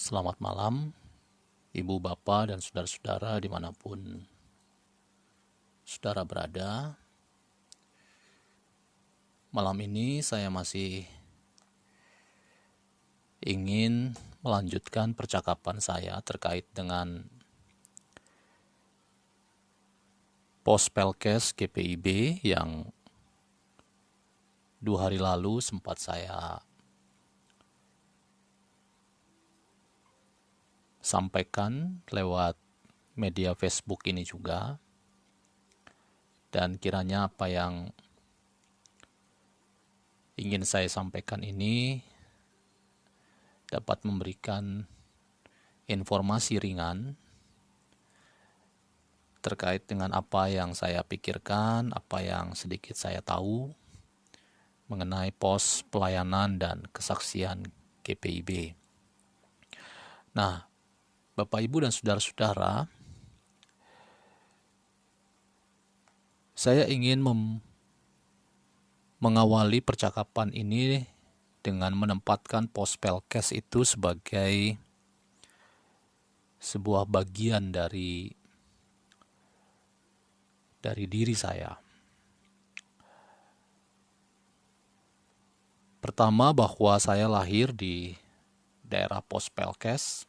Selamat malam, Ibu, Bapak, dan saudara-saudara dimanapun saudara berada. Malam ini saya masih ingin melanjutkan percakapan saya terkait dengan Pospelkes GPIB yang 2 hari lalu sempat saya sampaikan lewat media Facebook ini juga. Dan kiranya apa yang ingin saya sampaikan ini dapat memberikan informasi ringan terkait dengan apa yang saya pikirkan, apa yang sedikit saya tahu mengenai pos pelayanan dan kesaksian GPIB. Nah, Bapak, Ibu, dan saudara-saudara, saya ingin mengawali percakapan ini dengan menempatkan Pospelkes itu sebagai sebuah bagian dari diri saya. Pertama, bahwa saya lahir di daerah Pospelkes,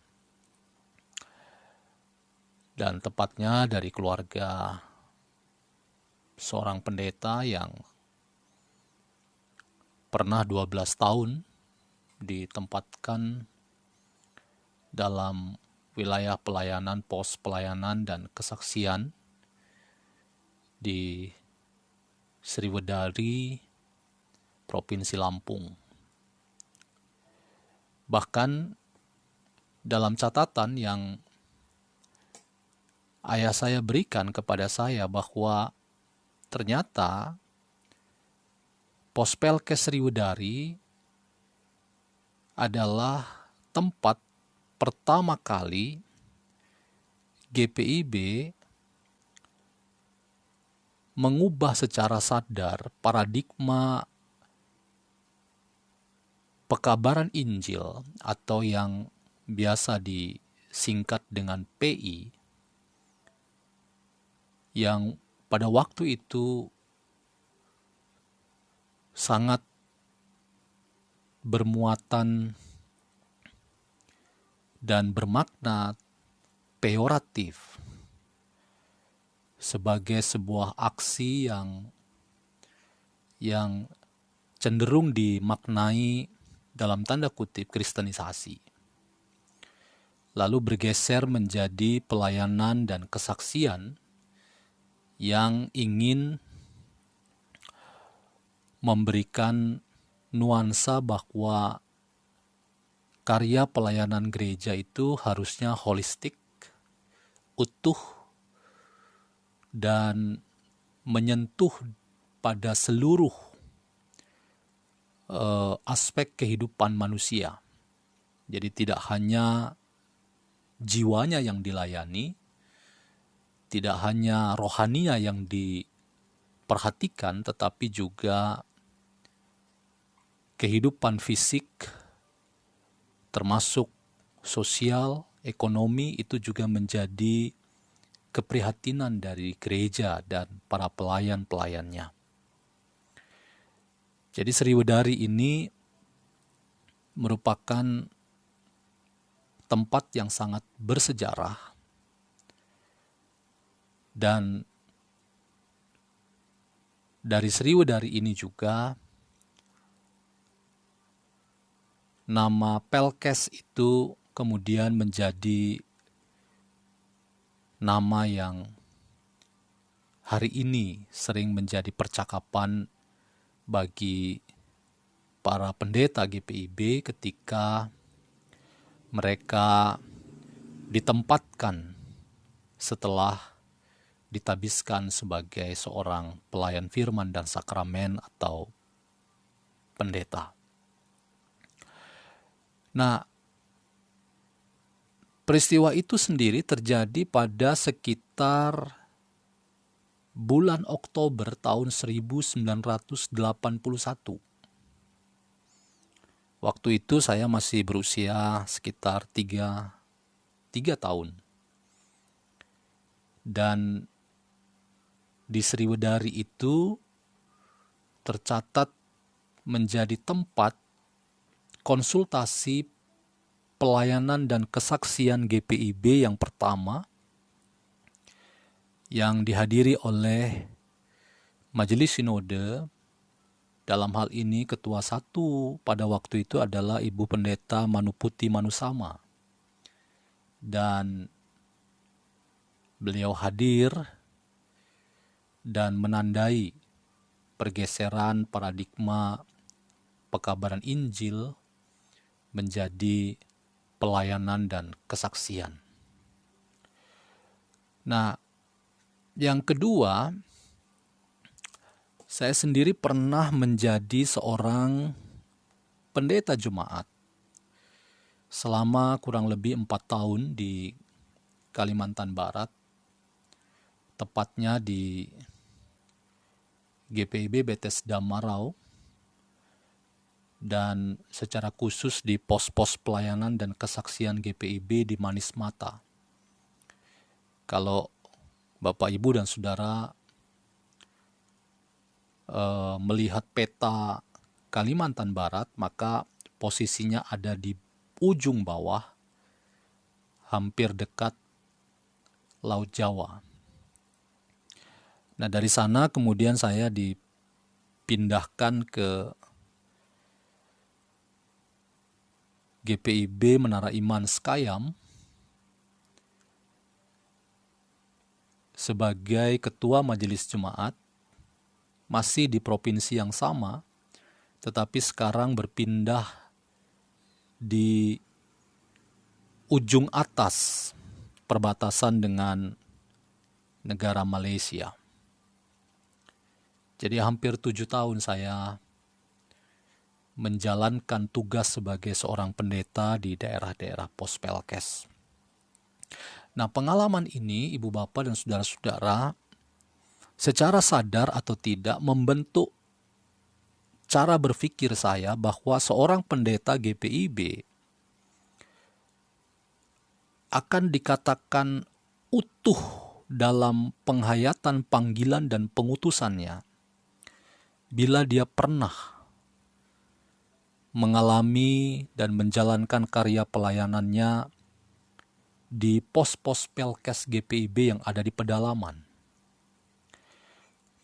dan tepatnya dari keluarga seorang pendeta yang pernah 12 tahun ditempatkan dalam wilayah pelayanan, pos pelayanan dan kesaksian di Sriwedari, Provinsi Lampung. Bahkan dalam catatan yang ayah saya berikan kepada saya bahwa ternyata Pospelkes Sriwedari adalah tempat pertama kali GPIB mengubah secara sadar paradigma pekabaran Injil atau yang biasa disingkat dengan PI, yang pada waktu itu sangat bermuatan dan bermakna peyoratif sebagai sebuah aksi yang cenderung dimaknai dalam tanda kutip kristenisasi, lalu bergeser menjadi pelayanan dan kesaksian yang ingin memberikan nuansa bahwa karya pelayanan gereja itu harusnya holistik, utuh, dan menyentuh pada seluruh aspek kehidupan manusia. Jadi tidak hanya jiwanya yang dilayani, tidak hanya rohaninya yang diperhatikan, tetapi juga kehidupan fisik, termasuk sosial, ekonomi, itu juga menjadi keprihatinan dari gereja dan para pelayan-pelayannya. Jadi Sriwedari ini merupakan tempat yang sangat bersejarah, dan dari Sriwedari ini juga nama Pelkes itu kemudian menjadi nama yang hari ini sering menjadi percakapan bagi para pendeta GPIB ketika mereka ditempatkan setelah ditabiskan sebagai seorang pelayan firman dan sakramen atau pendeta. Nah, peristiwa itu sendiri terjadi pada sekitar bulan Oktober tahun 1981. Waktu itu saya masih berusia sekitar 3 tahun. Dan di Sriwedari itu tercatat menjadi tempat konsultasi pelayanan dan kesaksian GPIB yang pertama yang dihadiri oleh Majelis Sinode. Dalam hal ini ketua satu pada waktu itu adalah Ibu Pendeta Manuputi Manusama. Dan beliau hadir dan menandai pergeseran paradigma pekabaran Injil menjadi pelayanan dan kesaksian. Nah, yang kedua, saya sendiri pernah menjadi seorang pendeta jemaat selama kurang lebih 4 tahun di Kalimantan Barat, tepatnya di GPIB Bethesda Marau, dan secara khusus di pos-pos pelayanan dan kesaksian GPIB di Manis Mata. Kalau Bapak, Ibu, dan Saudara melihat peta Kalimantan Barat, maka posisinya ada di ujung bawah, hampir dekat Laut Jawa. Nah, dari sana kemudian saya dipindahkan ke GPIB Menara Iman Skayam sebagai ketua majelis jemaat, masih di provinsi yang sama, tetapi sekarang berpindah di ujung atas perbatasan dengan negara Malaysia. Jadi hampir 7 tahun saya menjalankan tugas sebagai seorang pendeta di daerah-daerah pos Pelkes. Nah, pengalaman ini, Ibu Bapak dan Saudara-saudara, secara sadar atau tidak membentuk cara berpikir saya bahwa seorang pendeta GPIB akan dikatakan utuh dalam penghayatan panggilan dan pengutusannya bila dia pernah mengalami dan menjalankan karya pelayanannya di pos-pos Pelkes GPIB yang ada di pedalaman.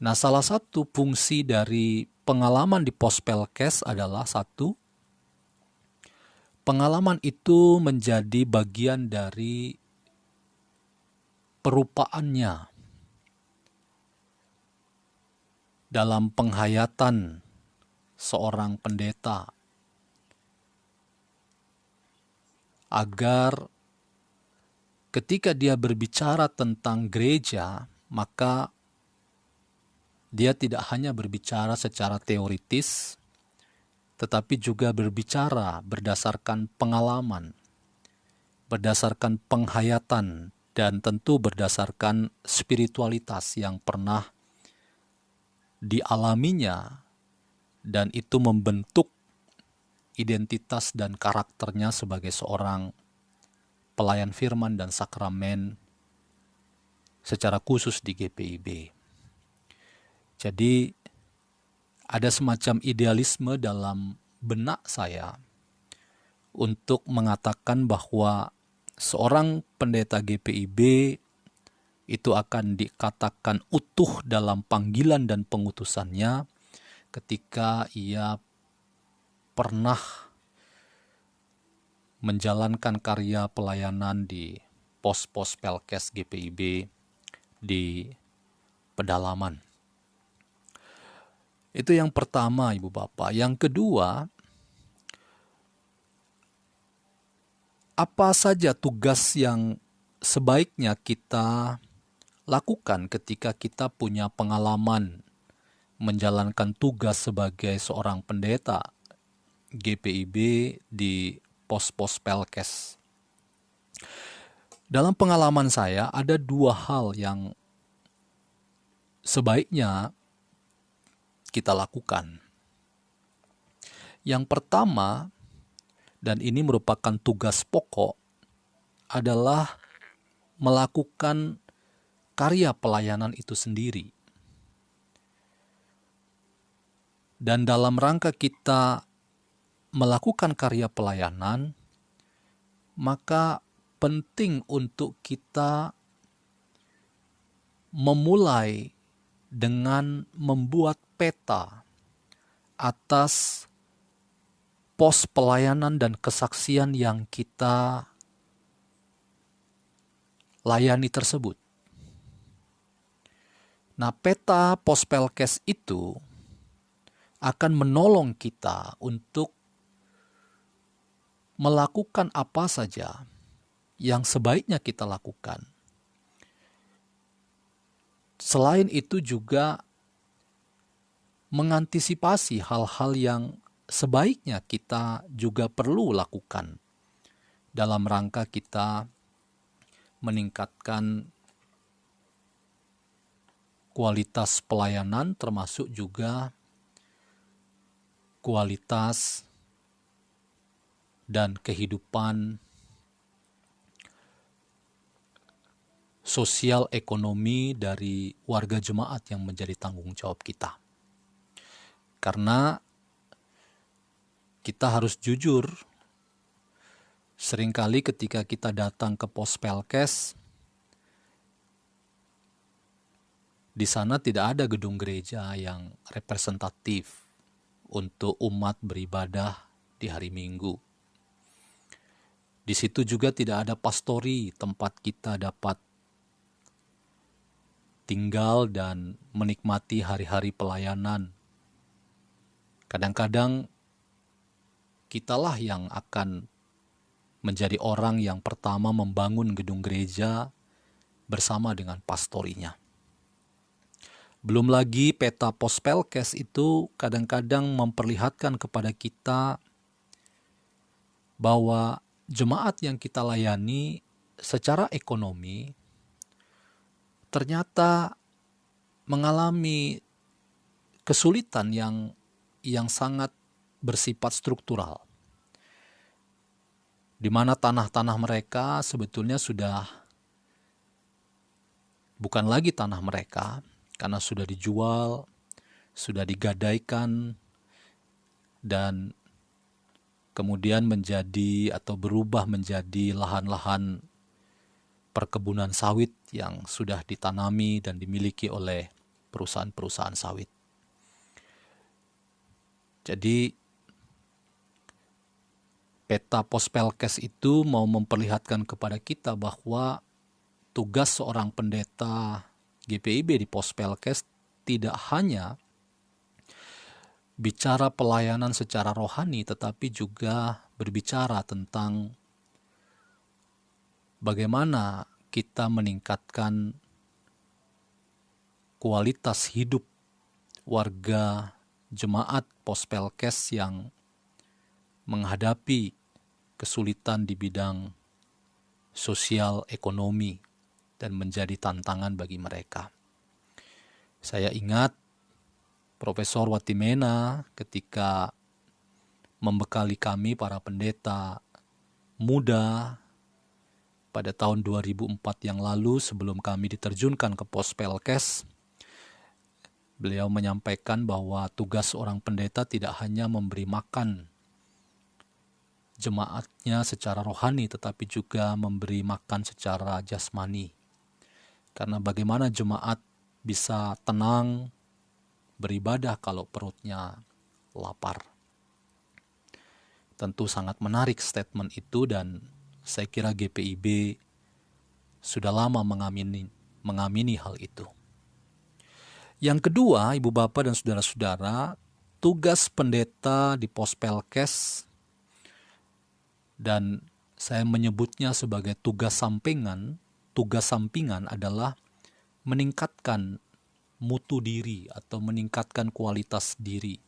Nah, salah satu fungsi dari pengalaman di pos Pelkes adalah satu, pengalaman itu menjadi bagian dari perupaannya dalam penghayatan seorang pendeta agar ketika dia berbicara tentang gereja, maka dia tidak hanya berbicara secara teoritis, tetapi juga berbicara berdasarkan pengalaman, berdasarkan penghayatan, dan tentu berdasarkan spiritualitas yang pernah dialaminya, dan itu membentuk identitas dan karakternya sebagai seorang pelayan firman dan sakramen secara khusus di GPIB. Jadi ada semacam idealisme dalam benak saya untuk mengatakan bahwa seorang pendeta GPIB itu akan dikatakan utuh dalam panggilan dan pengutusannya ketika ia pernah menjalankan karya pelayanan di pos-pos Pelkes GPIB di pedalaman. Itu yang pertama, Ibu Bapak. Yang kedua, apa saja tugas yang sebaiknya kita lakukan ketika kita punya pengalaman menjalankan tugas sebagai seorang pendeta GPIB di pos-pos Pelkes. Dalam pengalaman saya ada 2 hal yang sebaiknya kita lakukan. Yang pertama, dan ini merupakan tugas pokok, adalah melakukan karya pelayanan itu sendiri. Dan dalam rangka kita melakukan karya pelayanan, maka penting untuk kita memulai dengan membuat peta atas pos pelayanan dan kesaksian yang kita layani tersebut. Nah, peta pos Pelkes itu akan menolong kita untuk melakukan apa saja yang sebaiknya kita lakukan. Selain itu juga mengantisipasi hal-hal yang sebaiknya kita juga perlu lakukan dalam rangka kita meningkatkan kualitas pelayanan, termasuk juga kualitas dan kehidupan sosial ekonomi dari warga jemaat yang menjadi tanggung jawab kita. Karena kita harus jujur, seringkali ketika kita datang ke pos Pelkes, di sana tidak ada gedung gereja yang representatif untuk umat beribadah di hari Minggu. Di situ juga tidak ada pastori, tempat kita dapat tinggal dan menikmati hari-hari pelayanan. Kadang-kadang kitalah yang akan menjadi orang yang pertama membangun gedung gereja bersama dengan pastorinya. Belum lagi peta pos Pelkes itu kadang-kadang memperlihatkan kepada kita bahwa jemaat yang kita layani secara ekonomi ternyata mengalami kesulitan yang sangat bersifat struktural, di mana tanah-tanah mereka sebetulnya sudah bukan lagi tanah mereka, karena sudah dijual, sudah digadaikan, dan kemudian menjadi atau berubah menjadi lahan-lahan perkebunan sawit yang sudah ditanami dan dimiliki oleh perusahaan-perusahaan sawit. Jadi peta pos Pelkes itu mau memperlihatkan kepada kita bahwa tugas seorang pendeta GPIB di pos Pelkes tidak hanya bicara pelayanan secara rohani, tetapi juga berbicara tentang bagaimana kita meningkatkan kualitas hidup warga jemaat pos Pelkes yang menghadapi kesulitan di bidang sosial ekonomi dan menjadi tantangan bagi mereka. Saya ingat Profesor Watimena ketika membekali kami para pendeta muda pada tahun 2004 yang lalu sebelum kami diterjunkan ke pos Pelkes. Beliau menyampaikan bahwa tugas seorang pendeta tidak hanya memberi makan jemaatnya secara rohani, tetapi juga memberi makan secara jasmani. Karena bagaimana jemaat bisa tenang beribadah kalau perutnya lapar. Tentu sangat menarik statement itu, dan saya kira GPIB sudah lama mengamini hal itu. Yang kedua, Ibu Bapak dan Saudara-saudara, tugas pendeta di pos Pelkes, dan saya menyebutnya sebagai tugas sampingan adalah meningkatkan mutu diri atau meningkatkan kualitas diri.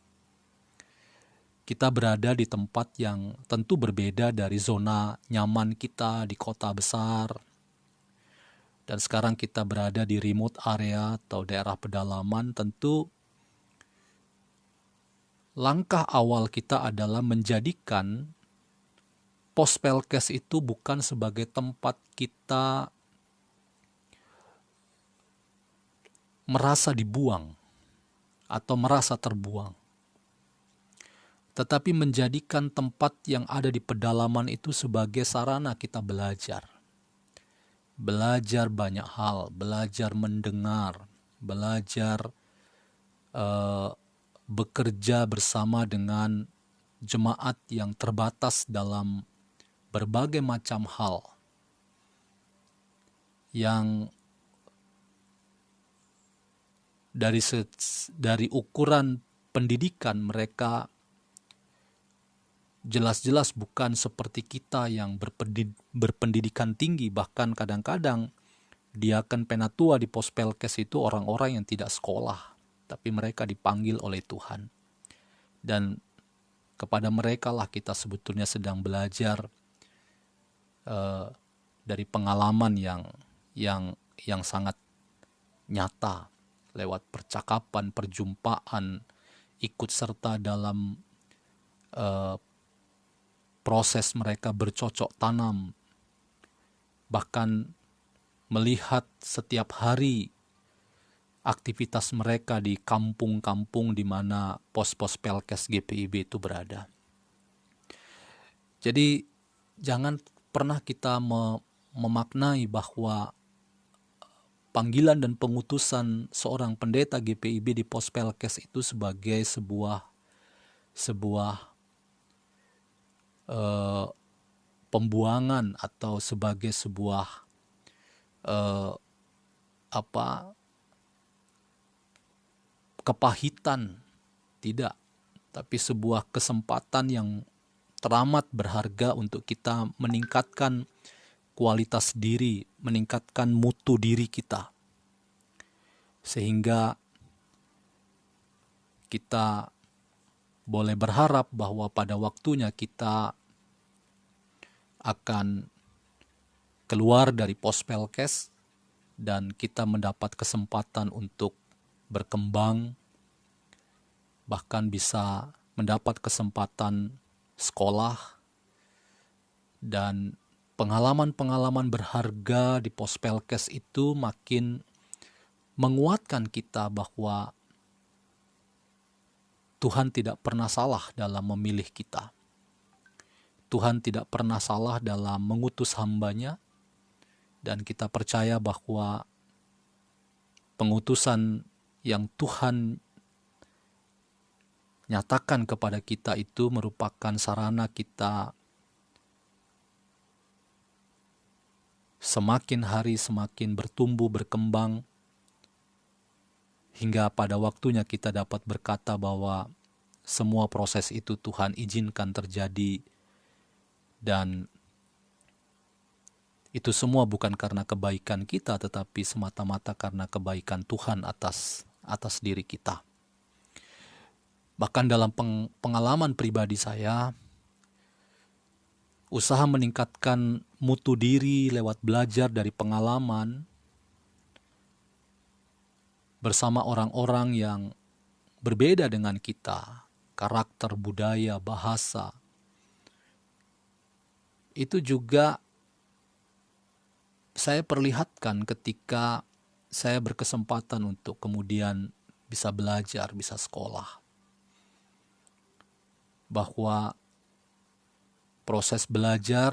Kita berada di tempat yang tentu berbeda dari zona nyaman kita di kota besar. Dan sekarang kita berada di remote area atau daerah pedalaman. Tentu langkah awal kita adalah menjadikan pos Pelkes itu bukan sebagai tempat kita merasa dibuang atau merasa terbuang, tetapi menjadikan tempat yang ada di pedalaman itu sebagai sarana kita belajar. Belajar banyak hal, belajar mendengar, belajar bekerja bersama dengan jemaat yang terbatas dalam berbagai macam hal yang dari ukuran pendidikan mereka jelas-jelas bukan seperti kita yang berpendidikan tinggi. Bahkan kadang-kadang diaken penatua di pos Pelkes itu orang-orang yang tidak sekolah, tapi mereka dipanggil oleh Tuhan. Dan kepada mereka lah kita sebetulnya sedang belajar dari pengalaman yang sangat nyata lewat percakapan, perjumpaan, ikut serta dalam proses mereka bercocok tanam, bahkan melihat setiap hari aktivitas mereka di kampung-kampung di mana pos-pos Pelkes GPIB itu berada. Jadi jangan pernah kita memaknai bahwa panggilan dan pengutusan seorang pendeta GPIB di pos Pelkes itu sebagai sebuah pembuangan atau sebagai sebuah kepahitan, tidak, tapi sebuah kesempatan yang teramat berharga untuk kita meningkatkan kualitas diri, meningkatkan mutu diri kita, sehingga kita boleh berharap bahwa pada waktunya kita akan keluar dari pos Pelkes dan kita mendapat kesempatan untuk berkembang, bahkan bisa mendapat kesempatan sekolah dan pengalaman-pengalaman berharga di pos Pelkes itu makin menguatkan kita bahwa Tuhan tidak pernah salah dalam memilih kita. Tuhan tidak pernah salah dalam mengutus hamba-Nya, dan kita percaya bahwa pengutusan yang Tuhan nyatakan kepada kita itu merupakan sarana kita semakin hari semakin bertumbuh, berkembang, hingga pada waktunya kita dapat berkata bahwa semua proses itu Tuhan izinkan terjadi, dan itu semua bukan karena kebaikan kita, tetapi semata-mata karena kebaikan Tuhan atas diri kita. Bahkan dalam pengalaman pribadi saya, usaha meningkatkan mutu diri lewat belajar dari pengalaman bersama orang-orang yang berbeda dengan kita, karakter, budaya, bahasa, itu juga saya perlihatkan ketika saya berkesempatan untuk kemudian bisa belajar, bisa sekolah, bahwa proses belajar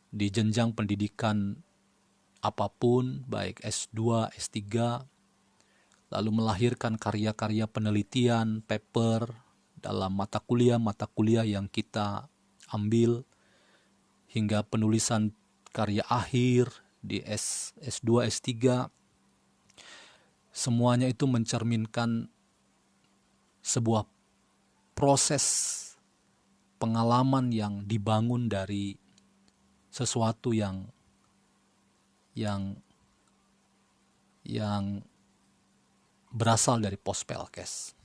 di jenjang pendidikan apapun, baik S2, S3, lalu melahirkan karya-karya penelitian, paper dalam mata kuliah yang kita ambil, hingga penulisan karya akhir di S2, S3, semuanya itu mencerminkan sebuah proses pengalaman yang dibangun dari sesuatu yang berasal dari pos Pelkes.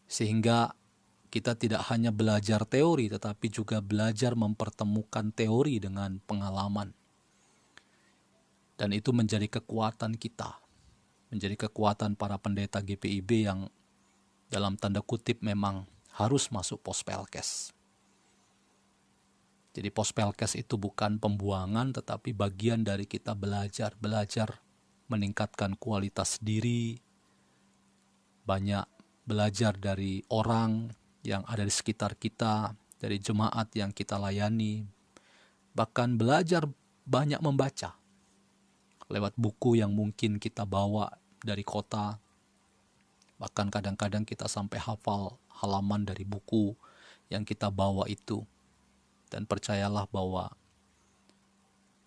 Sehingga kita tidak hanya belajar teori, tetapi juga belajar mempertemukan teori dengan pengalaman. Dan itu menjadi kekuatan kita, menjadi kekuatan para pendeta GPIB yang dalam tanda kutip memang harus masuk Pospelkes. Jadi Pospelkes itu bukan pembuangan, tetapi bagian dari kita belajar meningkatkan kualitas diri, banyak belajar dari orang yang ada di sekitar kita, dari jemaat yang kita layani, bahkan belajar banyak membaca lewat buku yang mungkin kita bawa dari kota. Bahkan kadang-kadang kita sampai hafal halaman dari buku yang kita bawa itu. Dan percayalah bahwa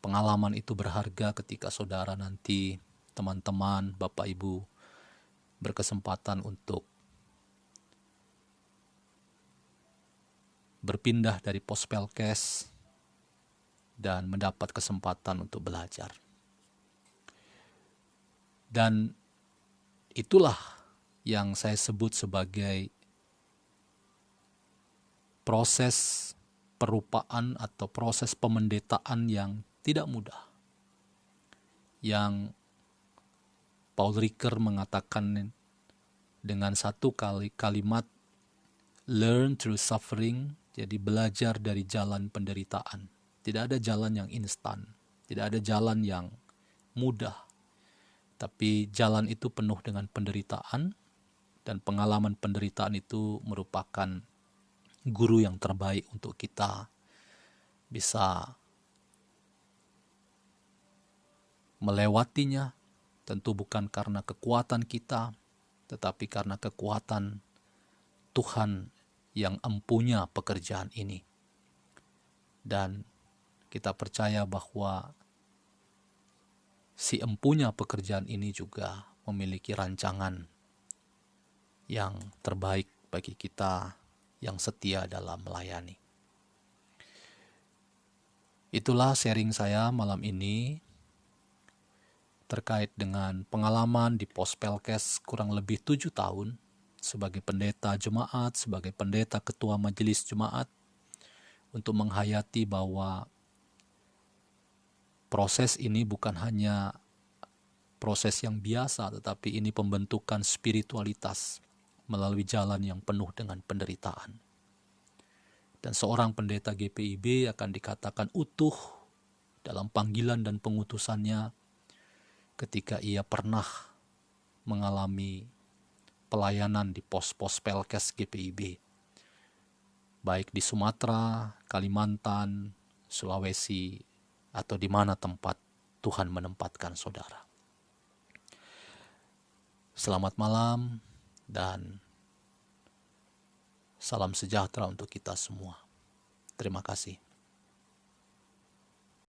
pengalaman itu berharga ketika saudara nanti, teman-teman, Bapak Ibu, berkesempatan untuk berpindah dari Pospelkes dan mendapat kesempatan untuk belajar. Dan itulah yang saya sebut sebagai proses perupaan atau proses pemendetaan yang tidak mudah. Yang Paul Ricoeur mengatakan dengan satu kalimat, learn through suffering, jadi belajar dari jalan penderitaan. Tidak ada jalan yang instan, tidak ada jalan yang mudah. Tapi jalan itu penuh dengan penderitaan, dan pengalaman penderitaan itu merupakan guru yang terbaik untuk kita bisa melewatinya. Tentu bukan karena kekuatan kita, tetapi karena kekuatan Tuhan yang empunya pekerjaan ini. Dan kita percaya bahwa si empunya pekerjaan ini juga memiliki rancangan yang terbaik bagi kita yang setia dalam melayani. Itulah sharing saya malam ini terkait dengan pengalaman di Pospelkes kurang lebih 7 tahun sebagai pendeta jemaat, sebagai pendeta ketua majelis jemaat, untuk menghayati bahwa proses ini bukan hanya proses yang biasa, tetapi ini pembentukan spiritualitas melalui jalan yang penuh dengan penderitaan. Dan seorang pendeta GPIB akan dikatakan utuh dalam panggilan dan pengutusannya ketika ia pernah mengalami pelayanan di pos-pos Pelkes GPIB, baik di Sumatera, Kalimantan, Sulawesi, atau di mana tempat Tuhan menempatkan saudara. Selamat malam dan salam sejahtera untuk kita semua. Terima kasih.